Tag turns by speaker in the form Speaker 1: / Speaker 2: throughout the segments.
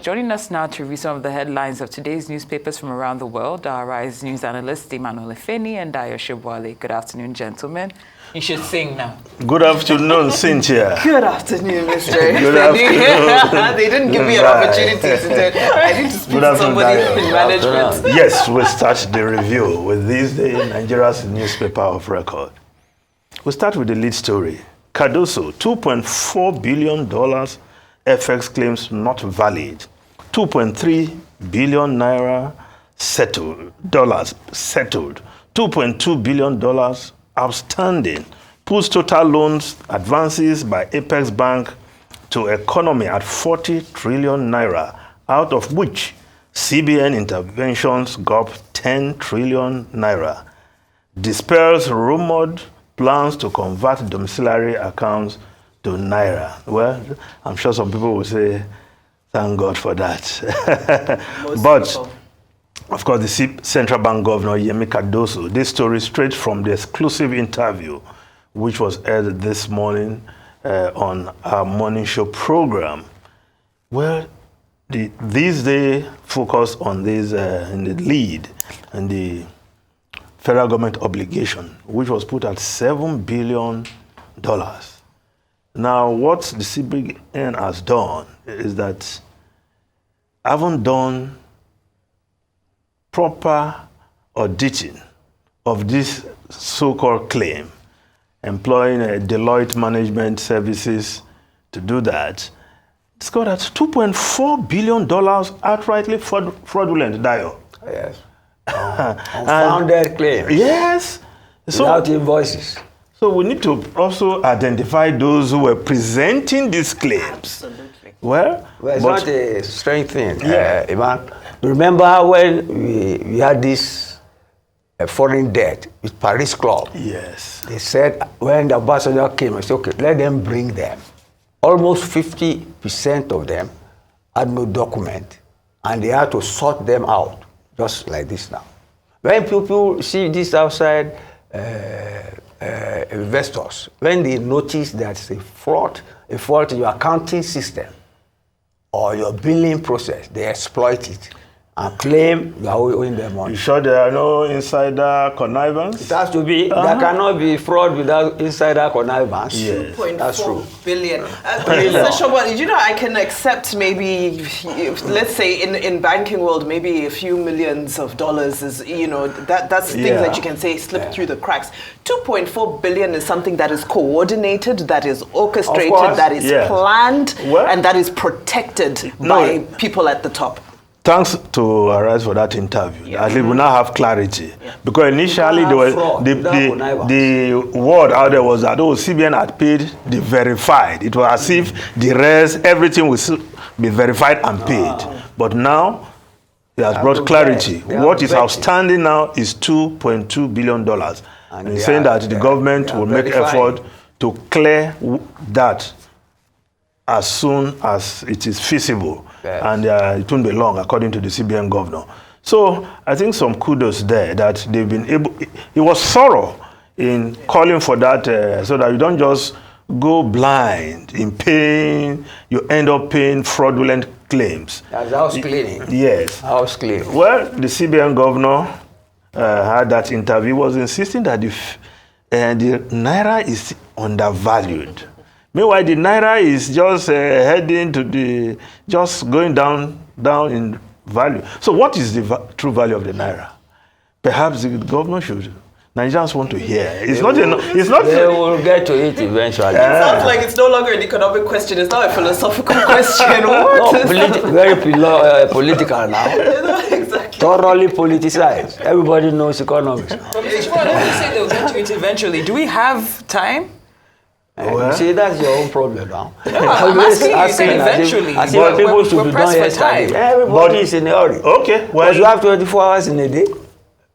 Speaker 1: Joining us now to read some of the headlines of today's newspapers from around the world are Rise News analysts Emmanuel Efeni and Dayo Shibwale. Good afternoon, gentlemen. You should sing now.
Speaker 2: Good afternoon, Cynthia.
Speaker 1: Good afternoon, Mr.
Speaker 2: Good afternoon.
Speaker 1: They didn't give me an opportunity to say, I need to speak to somebody in management.
Speaker 2: Yes, we start the review with this day Nigeria's newspaper of record. We'll start with the lead story. Cardoso, $2.4 billion FX claims not valid. 2.3 billion naira settled. 2.2 billion dollars outstanding. Puts total loans advances by Apex Bank to economy at 40 trillion naira, out of which CBN interventions got 10 trillion naira. Dispels rumored plans to convert domiciliary accounts to Naira. Well, I'm sure some people will say, thank God for that. But, people. Of course, the Central Bank Governor, Yemi Cardoso, this story straight from the exclusive interview, which was aired this morning on our morning show program. Well, these days focus on this in the lead and the federal government obligation, which was put at $7 billion. Now, what the CBN has done is that haven't done proper auditing of this so-called claim, employing Deloitte Management Services to do that. It's got at $2.4 billion outrightly fraudulent, Dayo.
Speaker 3: Yes. Unfounded claims.
Speaker 2: Yes.
Speaker 3: Without invoices.
Speaker 2: So we need to also identify those who were presenting these claims.
Speaker 1: Absolutely.
Speaker 3: Well, it's not a strange thing.
Speaker 2: Yeah.
Speaker 3: Ivan, remember when we had this foreign debt with Paris Club?
Speaker 2: Yes.
Speaker 3: They said when the ambassador came, I said, okay, let them bring them. Almost 50% of them had no document, and they had to sort them out, just like this now. When people see this outside, investors, when they notice that it's a fraud in your accounting system or your billing process, they exploit it and claim you are owing them money.
Speaker 2: You sure there are no insider connivance?
Speaker 3: It has to be. There cannot be fraud without insider connivance.
Speaker 2: Yes.
Speaker 3: That's true.
Speaker 1: $2.4 billion. You know, I can accept maybe, let's say in banking world, maybe a few millions of dollars is, you know, that's things that you can say slip through the cracks. $2.4 billion is something that is coordinated, that is orchestrated, that is planned, and that is protected by people at the top.
Speaker 2: Thanks to Arise for that interview. At least we now have clarity. Because initially the word out there was that CBN had paid the verified. It was as if the rest, everything will be verified and paid. But now it has brought clarity. What is outstanding now is $2.2 billion. And he's saying that the government will make effort to clear that as soon as it is feasible. Yes. And it won't be long, according to the CBN governor. So I think some kudos there that they've been able. He was thorough in calling for that, so that you don't just go blind in paying. You end up paying fraudulent claims.
Speaker 3: That's house cleaning.
Speaker 2: Yes.
Speaker 3: House cleaning.
Speaker 2: Well, the CBN governor had that interview. Was insisting that the Naira is undervalued. Meanwhile, the Naira is just heading to just going down in value. So what is the true value of the Naira? Perhaps the governor should. Nigerians want to hear. It's not.
Speaker 3: They will get to it eventually.
Speaker 1: It sounds like it's no longer an economic question. It's now a philosophical question. What?
Speaker 3: Very political now. Exactly. Thoroughly politicized. Everybody knows economics.
Speaker 1: But Mr. Chibwale, when you say they'll get to it eventually, do we have time?
Speaker 3: See, that's your own problem now.
Speaker 1: I'm asking you, say eventually.
Speaker 3: I think people should be done yesterday. Everybody is in a hurry.
Speaker 2: Okay, well,
Speaker 3: you have 24 hours in a day.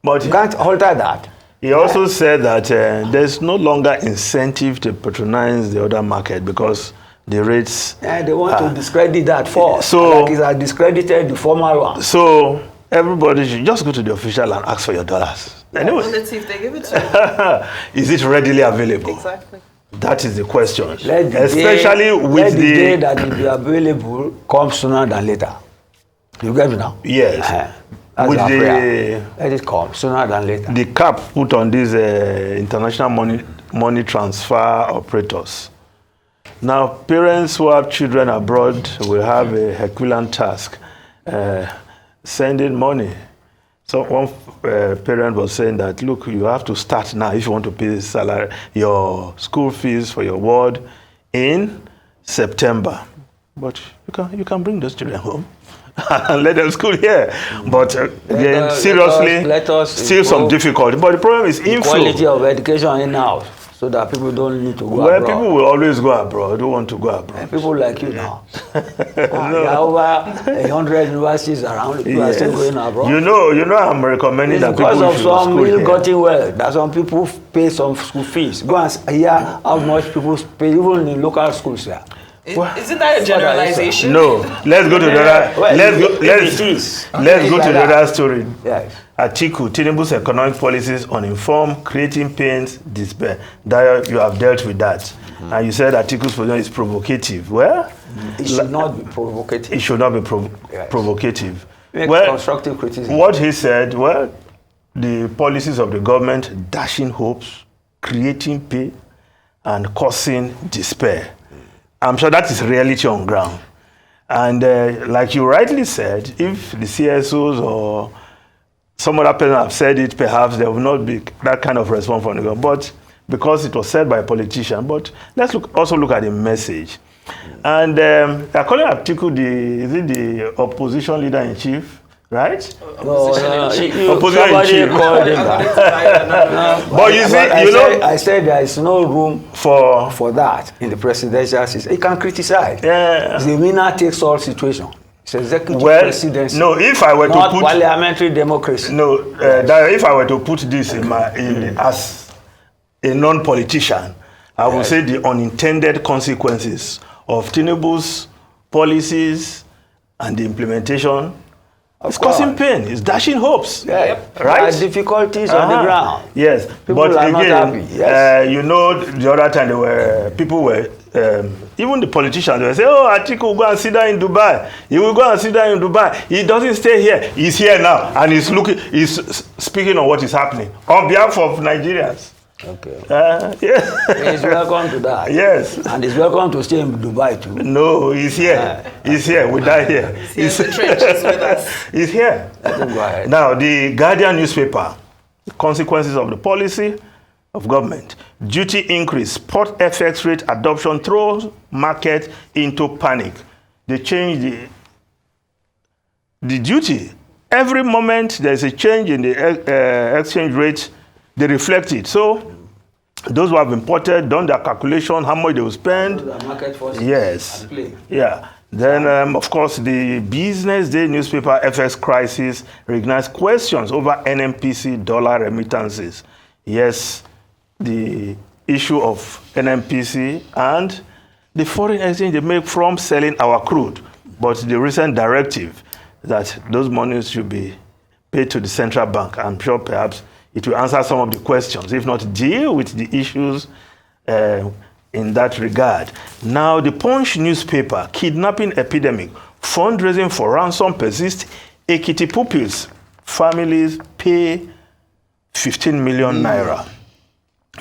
Speaker 2: But
Speaker 3: you can't alter that.
Speaker 2: He also said that there's no longer incentive to patronize the other market because the rates...
Speaker 3: they want to discredit that first.
Speaker 2: So,
Speaker 3: like it's discredited the former one.
Speaker 2: So everybody should just go to the official and ask for your dollars. Anyway.
Speaker 1: Well, let's see if they give it to you.
Speaker 2: Is it readily available?
Speaker 1: Exactly.
Speaker 2: That is the question.
Speaker 3: Especially with the day that it will be available come sooner than later. You get me now?
Speaker 2: Yes.
Speaker 3: With the let it come sooner than later.
Speaker 2: The cap put on these international money transfer operators. Now, parents who have children abroad will have a Herculean task, sending money. So one parent was saying that, look, you have to start now if you want to pay salary, your school fees for your ward in September. But you can bring those children home and let them school here. But again, seriously, still some difficulty. But the problem is inflow.
Speaker 3: Quality of education in-house, so that people don't need to go abroad.
Speaker 2: Well, people will always go abroad. Don't want to go abroad.
Speaker 3: And people like you now. There are over 100 universities around. People are still going abroad.
Speaker 2: You know, I'm recommending that people should
Speaker 3: because of some ill-gotten wealth that some people pay some school fees. Go and hear how much people pay, even in local schools here.
Speaker 1: Isn't that a generalization?
Speaker 2: No. Let's go to the other. Let's go to the other story.
Speaker 3: Yes.
Speaker 2: Atiku, Tinubu's economic policies uninformed, creating pains, despair. That you have dealt with that, and you said Atiku's position is provocative. Well,
Speaker 3: it should not be provocative.
Speaker 2: It should not be provocative.
Speaker 3: Constructive criticism.
Speaker 2: What he said, the policies of the government dashing hopes, creating pain, and causing despair. I'm sure that is reality on ground. And like you rightly said, if the CSOs or some other person have said it, perhaps there will not be that kind of response from the government. But because it was said by a politician. But let's also look at the message. And according to Atiku, the opposition leader in chief, right?
Speaker 3: Opposition in chief. Called him
Speaker 2: but you see,
Speaker 3: I said there is no room for that in the presidential system. He can criticize.
Speaker 2: Yeah.
Speaker 3: The winner takes all situation. It's executive presidency.
Speaker 2: No, if I were
Speaker 3: not
Speaker 2: to put
Speaker 3: parliamentary democracy.
Speaker 2: No, if I were to put this as a non-politician, I would say the unintended consequences of Tinubu's policies and the implementation is causing pain. It's dashing hopes.
Speaker 3: Yeah.
Speaker 2: Right?
Speaker 3: There are difficulties on the ground.
Speaker 2: Yes.
Speaker 3: People are not happy. Yes.
Speaker 2: The other time people were even the politicians were saying, oh, Atiku will go and sit down in Dubai. He will go and sit down in Dubai. He doesn't stay here. He's here now. And he's speaking on what is happening on behalf of Nigerians.
Speaker 3: Okay.
Speaker 2: Yeah.
Speaker 3: He's welcome to that.
Speaker 2: Yes.
Speaker 3: And he's welcome to stay in Dubai too.
Speaker 2: No, he's here. He's here. We die here.
Speaker 1: He's in the trenches with us.
Speaker 2: He's here.
Speaker 3: Let him go ahead.
Speaker 2: Now, the Guardian newspaper, the consequences of the policy of government. Duty increase, spot FX rate adoption throws market into panic. They change the duty. Every moment there's a change in the exchange rate, they reflect it. So those who have imported, done their calculation, how much they will spend.
Speaker 3: Market forces.
Speaker 2: Yes. Yeah. Then, of course, the Business Day newspaper FX Crisis recognized questions over NNPC dollar remittances. Yes, the issue of NNPC and the foreign exchange they make from selling our crude. But the recent directive that those monies should be paid to the central bank, I'm sure perhaps it will answer some of the questions, if not deal with the issues in that regard. Now, the Punch newspaper, kidnapping epidemic, fundraising for ransom persists. Ekiti pupils, families pay 15 million naira.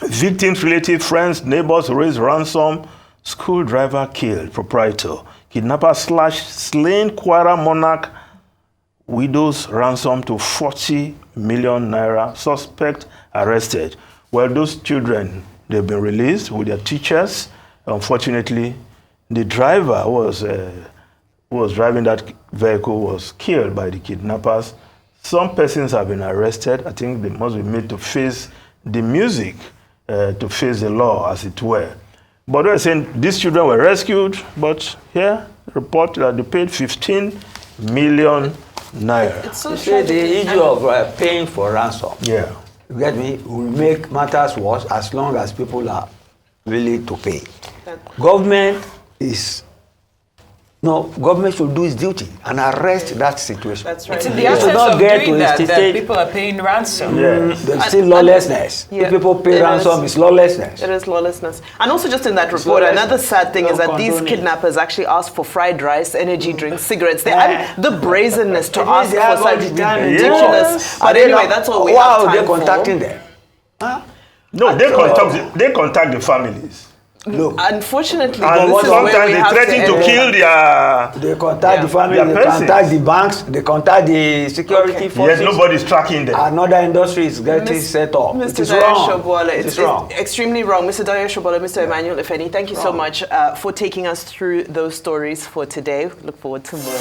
Speaker 2: Victims, relatives, friends, neighbors raise ransom. School driver killed, proprietor. Kidnapper slain Kwara monarch. Widows ransom to 40 million naira. Suspect arrested. Well, those children, they've been released with their teachers. Unfortunately, the driver who was driving that vehicle was killed by the kidnappers. Some persons have been arrested. I think they must be made to face the music, to face the law, as it were. But they're saying these children were rescued, but here, report that they paid 15 million naira.
Speaker 3: It's so tragic. The issue of paying for ransom.
Speaker 2: Yeah.
Speaker 3: You get me? Will make matters worse as long as people are willing to pay. Government is No, government should do its duty and arrest that situation.
Speaker 1: That's right.
Speaker 4: It's in the
Speaker 3: They should
Speaker 4: essence
Speaker 3: not
Speaker 4: of
Speaker 3: get
Speaker 4: doing
Speaker 3: to
Speaker 4: that,
Speaker 3: the
Speaker 4: that
Speaker 3: state.
Speaker 4: people are paying ransom.
Speaker 3: There's still lawlessness.
Speaker 1: Yeah,
Speaker 3: If people pay
Speaker 1: it
Speaker 3: ransom,
Speaker 1: is.
Speaker 3: it's lawlessness.
Speaker 1: It is lawlessness. And also just in that report, another sad thing is that these kidnappers actually ask for fried rice, energy drinks, cigarettes. And the brazenness to ask for such ridiculous. But anyway, that's all we have time
Speaker 3: they're
Speaker 1: for.
Speaker 3: contacting them. Huh?
Speaker 2: No, they contact the families.
Speaker 3: Look,
Speaker 1: Unfortunately,
Speaker 2: And
Speaker 1: this is where
Speaker 2: sometimes
Speaker 1: we
Speaker 2: they
Speaker 1: have
Speaker 2: threaten to
Speaker 1: end.
Speaker 2: kill their...
Speaker 3: they contact the family,
Speaker 2: Their
Speaker 3: they
Speaker 2: persons.
Speaker 3: contact the banks, they contact the security forces.
Speaker 2: Yes, nobody's tracking them.
Speaker 3: Another industry is getting set up.
Speaker 1: Mr.
Speaker 3: It is
Speaker 1: Dayo
Speaker 3: wrong.
Speaker 1: Shobole,
Speaker 3: It is wrong.
Speaker 1: it's extremely wrong. Mr. Dayo Shobole, Mr. Emmanuel Ifeni, thank you so much for taking us through those stories for today. Look forward to more.